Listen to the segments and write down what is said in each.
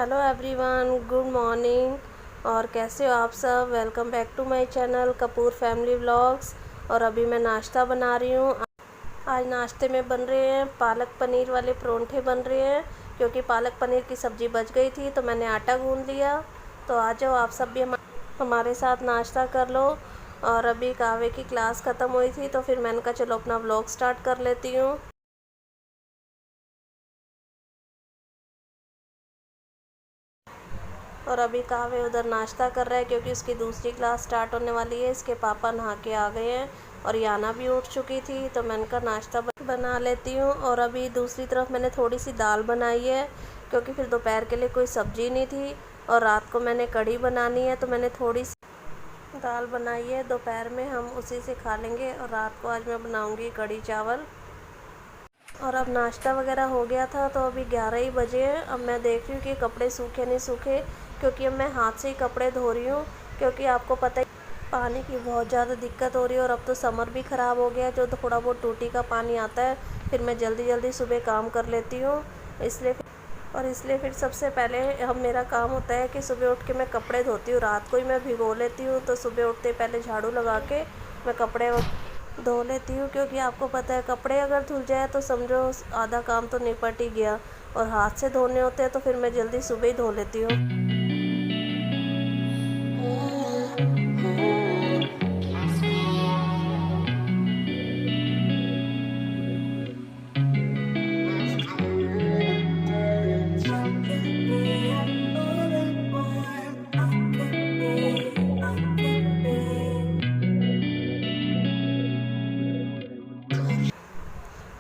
Hello everyone, good morning. और कैसे हो आप सब। Welcome back to my channel Kapoor family vlogs. और अभी मैं नाश्ता बना रही हूँ। आज नाश्ते में बन रहे हैं पालक पनीर वाले परोंठे बन रहे हैं, क्योंकि पालक पनीर की सब्ज़ी बच गई थी तो मैंने आटा गूंद लिया। तो आ जाओ आप सब भी हमारे साथ नाश्ता कर लो। और अभी कावे की क्लास ख़त्म हुई थी तो फिर मैंने कहा चलो अपना व्लॉग स्टार्ट कर लेती हूँ। और अभी कावे उधर नाश्ता कर रहा है, क्योंकि उसकी दूसरी क्लास स्टार्ट होने वाली है। इसके पापा नहा के आ गए हैं और याना भी उठ चुकी थी, तो मैंने कहा नाश्ता बना लेती हूँ। और अभी दूसरी तरफ मैंने थोड़ी सी दाल बनाई है, क्योंकि फिर दोपहर के लिए कोई सब्ज़ी नहीं थी और रात को मैंने कढ़ी बनानी है, तो मैंने थोड़ी सी दाल बनाई है। दोपहर में हम उसी से खा लेंगे और रात को आज मैं बनाऊँगी कढ़ी चावल। और अब नाश्ता वगैरह हो गया था तो अभी 11 ही बजे हैं। अब मैं देख रही हूँ कि कपड़े सूखे नहीं सूखे, क्योंकि अब मैं हाथ से ही कपड़े धो रही हूँ, क्योंकि आपको पता ही पानी की बहुत ज़्यादा दिक्कत हो रही है। और अब तो समर भी ख़राब हो गया है, जो थोड़ा बहुत टूटी का पानी आता है फिर मैं जल्दी जल्दी सुबह काम कर लेती हूँ। इसलिए फिर सबसे पहले हम मेरा काम होता है कि सुबह उठ के मैं कपड़े धोती हूँ। रात को ही मैं भिगो लेती हूँ, तो सुबह उठते पहले झाड़ू लगा के मैं कपड़े धो लेती हूँ, क्योंकि आपको पता है कपड़े अगर धुल जाए तो समझो आधा काम तो निपट ही गया। और हाथ से धोने होते हैं तो फिर मैं जल्दी सुबह ही धो लेती हूँ।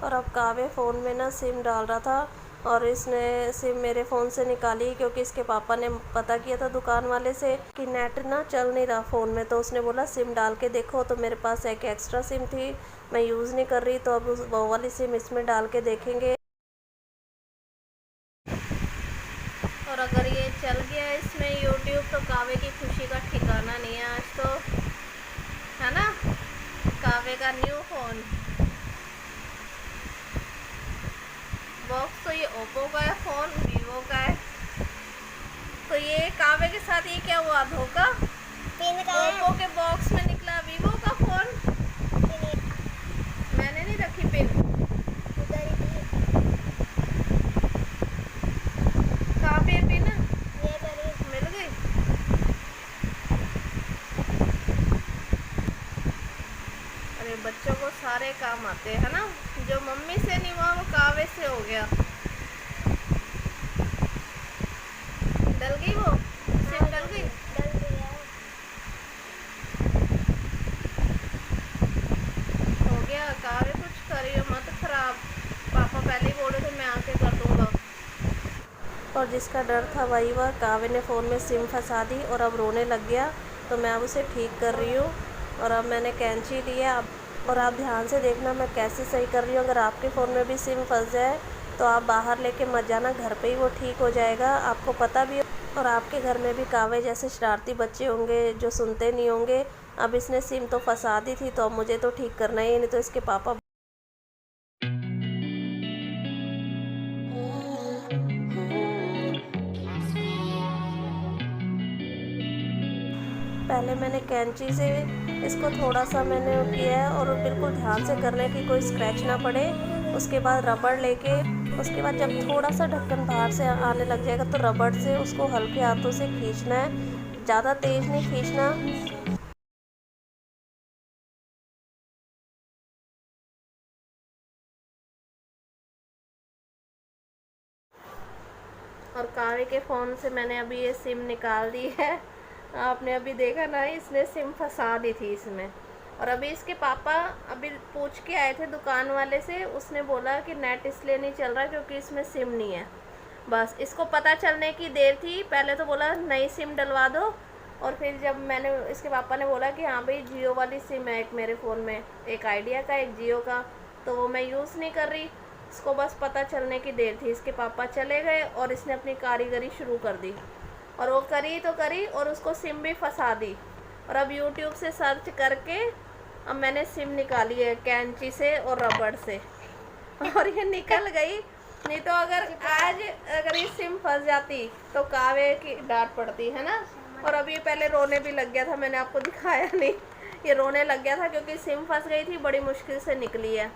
और अब कावे फ़ोन में ना सिम डाल रहा था, और इसने सिम मेरे फ़ोन से निकाली, क्योंकि इसके पापा ने पता किया था दुकान वाले से कि नेट ना चल नहीं रहा फ़ोन में। तो उसने बोला सिम डाल के देखो, तो मेरे पास एक एक्स्ट्रा सिम थी, मैं यूज़ नहीं कर रही, तो अब वो वाली सिम इसमें डाल के देखेंगे। और अगर ये चल गया इसमें यूट्यूब तो कावे की खुशी का ठिकाना नहीं है आज तो, है ना। कावे का न्यू फ़ोन बॉक्स, तो ये ओप्पो का है, फ़ोन वीवो का है। तो ये कावे के साथ ये क्या हुआ धोखा, ओप्पो के बॉक्स में निकला वीवो का फ़ोन। मैंने नहीं रखी पिन, कहाँ पे है पिन, मिल गई। अरे बच्चों को सारे काम आते हैं ना, जो मम्मी से नहीं हुआ वो कावे से हो गया। डल गई वो सिम, डल गई। हो गया कावे, कुछ करियो मत खराब, पापा पहले ही बोले थे मैं आके कर दूंगा। और जिसका डर था वही हुआ, कावे ने फ़ोन में सिम फंसा दी और अब रोने लग गया, तो मैं अब उसे ठीक कर रही हूँ। और अब मैंने कैंची लिया, और आप ध्यान से देखना मैं कैसे सही कर रही हूँ। अगर आपके फ़ोन में भी सिम फंस जाए तो आप बाहर लेके मत जाना, घर पे ही वो ठीक हो जाएगा, आपको पता भी। और आपके घर में भी कावे जैसे शरारती बच्चे होंगे जो सुनते नहीं होंगे। अब इसने सिम तो फंसा दी थी, तो अब मुझे तो ठीक करना ही है, नहीं तो इसके पापा। पहले मैंने कैंची से इसको थोड़ा सा मैंने किया है, और बिल्कुल ध्यान से करने की कोई स्क्रैच ना पड़े। उसके बाद रबड़ लेके, उसके बाद जब थोड़ा सा ढक्कन बाहर से आने लग जाएगा तो रबड़ से उसको हल्के हाथों से खींचना है, ज़्यादा तेज़ नहीं खींचना। और कावे के फ़ोन से मैंने अभी ये सिम निकाल दी है। आपने अभी देखा ना, इसने सिम फंसा दी थी इसमें। और अभी इसके पापा अभी पूछ के आए थे दुकान वाले से, उसने बोला कि नेट इसलिए नहीं चल रहा क्योंकि इसमें सिम नहीं है। बस इसको पता चलने की देर थी, पहले तो बोला नई सिम डलवा दो, और फिर जब मैंने इसके पापा ने बोला कि हाँ भाई जियो वाली सिम है एक मेरे फ़ोन में, एक आइडिया का एक जियो का, तो वो मैं यूज़ नहीं कर रही। इसको बस पता चलने की देर थी, इसके पापा चले गए और इसने अपनी कारीगरी शुरू कर दी। और वो करी तो करी, और उसको सिम भी फंसा दी। और अब यूट्यूब से सर्च करके अब मैंने सिम निकाली है कैंची से और रबड़ से, और ये निकल गई। नहीं तो अगर ये सिम फंस जाती तो कावे की डांट पड़ती है ना। और अभी पहले रोने भी लग गया था, मैंने आपको दिखाया नहीं, ये रोने लग गया था क्योंकि सिम फंस गई थी, बड़ी मुश्किल से निकली है।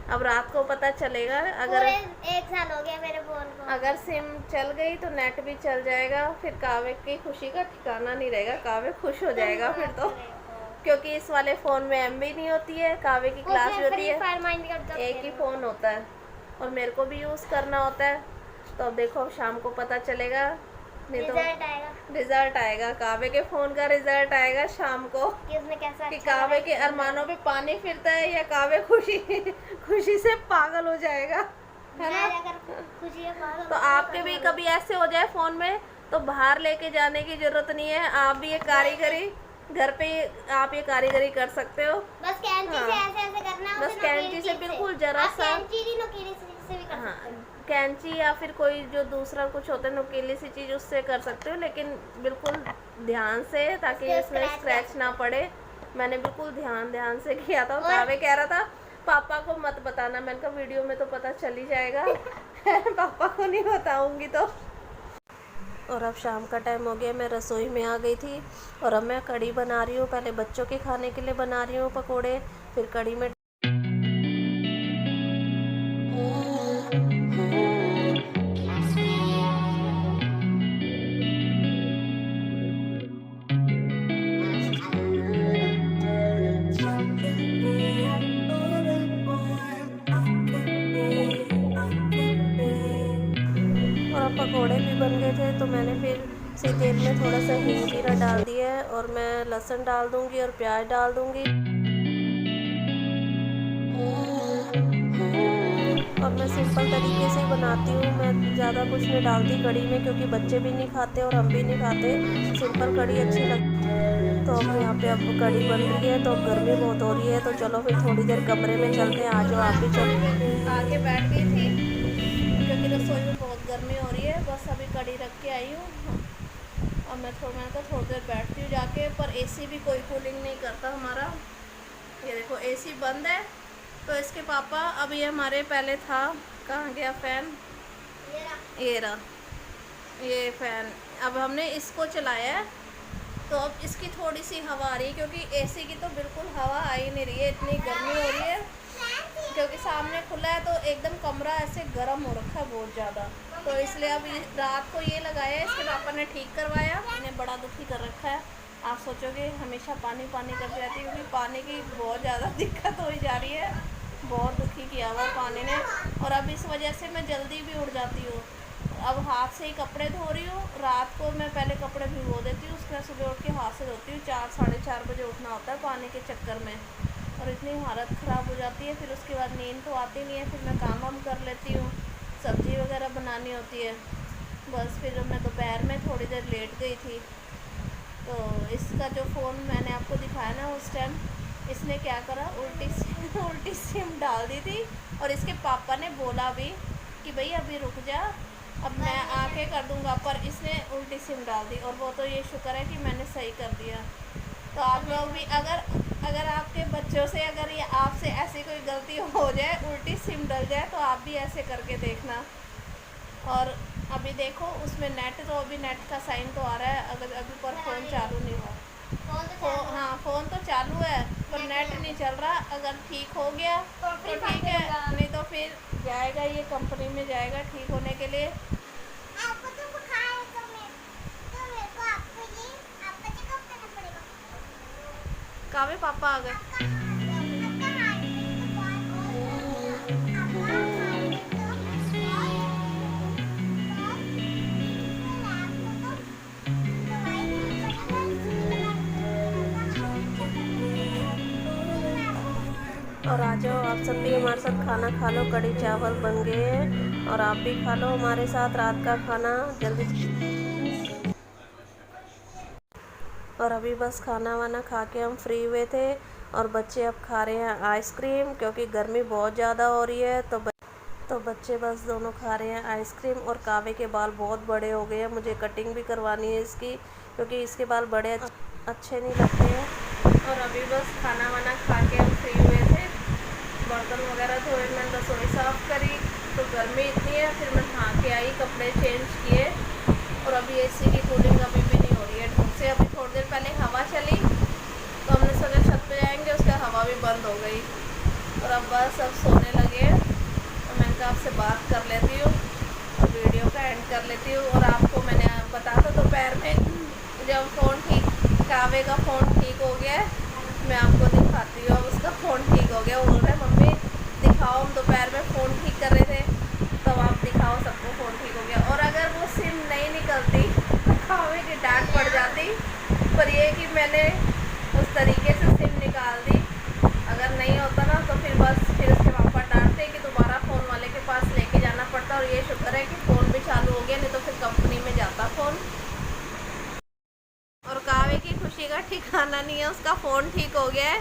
अब रात को पता चलेगा, अगर 1 साल हो गया मेरे फोन को। अगर सिम चल गई तो नेट भी चल जाएगा, फिर कावे की खुशी का ठिकाना नहीं रहेगा, कावे खुश हो जाएगा फिर तो। क्योंकि इस वाले फ़ोन में MB नहीं होती है, कावे की क्लास होती है, एक ही फ़ोन होता है और मेरे को भी यूज़ करना होता है। तो अब देखो, अब शाम को पता चलेगा, नहीं तो रिजल्ट आएगा, कावे के फ़ोन का रिजल्ट आएगा शाम को कि उसने कैसा कि अच्छा कावे के अरमानों पे पानी फिरता है या कावे खुशी से पागल हो जाएगा, है ना। खुशी है पागल। तो आपके भी कभी ऐसे हो जाए फ़ोन में तो बाहर लेके जाने की ज़रूरत नहीं है, आप भी ये कारीगरी घर पे आप ये कारीगरी कर सकते हो। बस कैंची से ऐसे करना, बस कैंची से बिल्कुल जरा सा, नुकीली से भी कर हाँ, सकते हो। कैंची या फिर कोई जो दूसरा कुछ होता है नुकीली सी चीज़, उससे कर सकते हो, लेकिन बिल्कुल ध्यान से, ताकि इसमें स्क्रैच ना पड़े। मैंने बिल्कुल ध्यान से किया था। कावे कह रहा था पापा को मत बताना, मैंने कहा वीडियो में तो पता चल ही जाएगा पापा को नहीं बताऊंगी तो। और अब शाम का टाइम हो गया, मैं रसोई में आ गई थी और अब मैं कढ़ी बना रही हूँ। पहले बच्चों के खाने के लिए बना रही हूँ पकोड़े, फिर कढ़ी में पकोड़े भी बन गए थे। तो मैंने फिर इसी तेल में थोड़ा सा हींग जीरा डाल दिया है और मैं लहसुन डाल दूंगी और प्याज डाल दूंगी। और मैं सिंपल तरीके से ही बनाती हूँ, मैं ज़्यादा कुछ नहीं डालती कढ़ी में, क्योंकि बच्चे भी नहीं खाते और हम भी नहीं खाते, सिंपल कढ़ी अच्छी लगती है। तो अब यहाँ पे अब कढ़ी बन रही है, तो अब गर्मी बहुत हो रही है, तो चलो फिर थोड़ी देर कमरे में चलते हैं। आज आप भी चलो। आके बैठ गई थी क्योंकि रसोई में बहुत गर्मी हो रही है। बस अभी कढ़ी रख के आई हूँ और मैंने कहा थोड़ी देर बैठती हूँ जाके, पर AC भी कोई कूलिंग नहीं करता हमारा। ये देखो AC बंद है। तो इसके पापा, अब ये हमारे पहले था, कहाँ गया फ़ैन, ये रहा ये फ़ैन, अब हमने इसको चलाया है। तो अब इसकी थोड़ी सी हवा आ रही है, क्योंकि AC की तो बिल्कुल हवा आ ही नहीं रही है, इतनी गर्मी हो रही है। क्योंकि सामने खुला है तो एकदम कमरा ऐसे गर्म हो रखा है बहुत ज़्यादा। तो इसलिए अब रात को ये लगाया है, इसके पापा ने ठीक करवाया, इन्हें बड़ा दुखी कर रखा है। आप सोचोगे हमेशा पानी करती रहती है, क्योंकि पानी की बहुत ज़्यादा दिक्कत हो जा रही है, बहुत दुखी किया हुआ पानी ने। और अब इस वजह से मैं जल्दी भी उठ जाती हूँ। अब हाथ से ही कपड़े धो रही हूँ। रात को मैं पहले कपड़े भिगो देती हूँ, उसके बाद सुबह उठ के हाथ से धोती हूँ। 4 साढ़े 4 बजे उठना होता है पानी के चक्कर में, और इतनी हालत ख़राब हो जाती है। फिर उसके बाद नींद तो आती नहीं है, फिर मैं काम वाम कर लेती हूँ, सब्ज़ी वगैरह बनानी होती है। बस फिर मैं दोपहर में थोड़ी देर लेट गई थी। तो इसका जो फ़ोन मैंने आपको दिखाया ना उस टाइम, इसने क्या करा, उल्टी सिम डाल दी थी। और इसके पापा ने बोला भी कि भाई अभी रुक जा, अब मैं आके कर दूँगा, पर इसने उल्टी सिम डाल दी। और वो तो ये शुक्र है कि मैंने सही कर दिया। तो आप लोग भी अगर आपके बच्चों से, अगर ये आपसे ऐसी कोई गलती हो जाए, उल्टी सिम डल जाए, तो आप भी ऐसे करके देखना। और अभी देखो उसमें नेट, तो अभी नेट का साइन तो आ रहा है, अगर अभी पर फ़ोन चालू नहीं हुआ। हाँ, फ़ोन तो चालू है पर नेट नहीं चल रहा। अगर ठीक हो गया तो ठीक है, नहीं तो फिर जाएगा, ये कंपनी में जाएगा ठीक होने के लिए। कावे पापा आ गए। और आ जाओ आप सब भी हमारे साथ खाना खा लो, कढ़ी चावल बन गए हैं और आप भी खा लो हमारे साथ रात का खाना जल्दी। और अभी बस खाना वाना खा के हम फ्री हुए थे और बच्चे अब खा रहे हैं आइसक्रीम, क्योंकि गर्मी बहुत ज़्यादा हो रही है। तो बच्चे बस दोनों खा रहे हैं आइसक्रीम। और कावे के बाल बहुत बड़े हो गए हैं, मुझे कटिंग भी करवानी है इसकी, क्योंकि इसके बाल बड़े अच्छे नहीं लगते हैं। और अभी बस खाना वाना खा के हम फ्री हुए थे, बर्तन वगैरह धोए, मैंने रसोई साफ़ करी तो गर्मी इतनी है। फिर मैं नहा के आई, कपड़े चेंज किए और अभी एसी की कूलिंग अभी भी नहीं हो रही है ढंग से। अभी थोड़ी देर पहले हवा चली तो हमने सोचा छत पे जाएंगे, उसका हवा भी बंद हो गई और अब बस अब सोने लगे। तो मैंने कहा आपसे बात कर लेती हूँ और वीडियो का एंड कर लेती हूँ। और आपको मैंने बताया था दोपहर में जब फ़ोन ठीक, कावे का फ़ोन ठीक हो गया है, मैं आपको दिखाती हूँ। अब उसका फ़ोन ठीक हो गया। वो बोल रहे मम्मी दिखाओ, हम दोपहर में फ़ोन ठीक कर रहे थे तब आप दिखाओ सबको फ़ोन ठीक हो गया। और अगर वो सिम नहीं निकलती तो कावे की डांट पड़ जाती, पर ये कि मैंने उस तरीके से सिम निकाल दी। अगर नहीं होता ना तो फिर बस फिर उसके पापा डांटते कि दोबारा फ़ोन वाले के पास लेके जाना पड़ता। और ये शुक्र है कि फ़ोन भी चालू हो गया, नहीं तो फिर कंपनी में जाता फ़ोन। और कावे की खुशी का ठिकाना नहीं है, उसका फ़ोन ठीक हो गया है।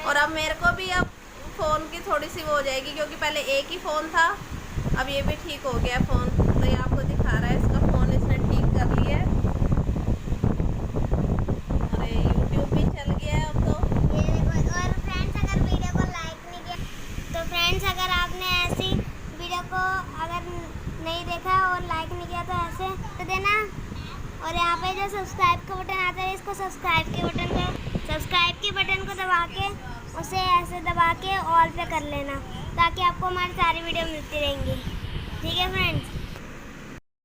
और अब मेरे को भी अब फ़ोन की थोड़ी सी वो हो जाएगी, क्योंकि पहले एक ही फ़ोन था, अब ये भी ठीक हो गया फ़ोन। तो ये आपको दिखा रहा है, इसका फ़ोन इसने ठीक कर लिया है और ये यूट्यूब भी चल गया है अब तो। ये देखो। और फ्रेंड्स अगर वीडियो को लाइक नहीं किया तो फ्रेंड्स अगर आपने ऐसी वीडियो को अगर नहीं देखा और लाइक नहीं किया तो ऐसे कर देना। और यहाँ पे जो सब्सक्राइब का बटन आता है, इसको सब्सक्राइब के बटन को दबा के उसे ऐसे दबा के ऑल पे कर लेना, ताकि आपको हमारी सारी वीडियो मिलती रहेंगी। ठीक है फ्रेंड्स।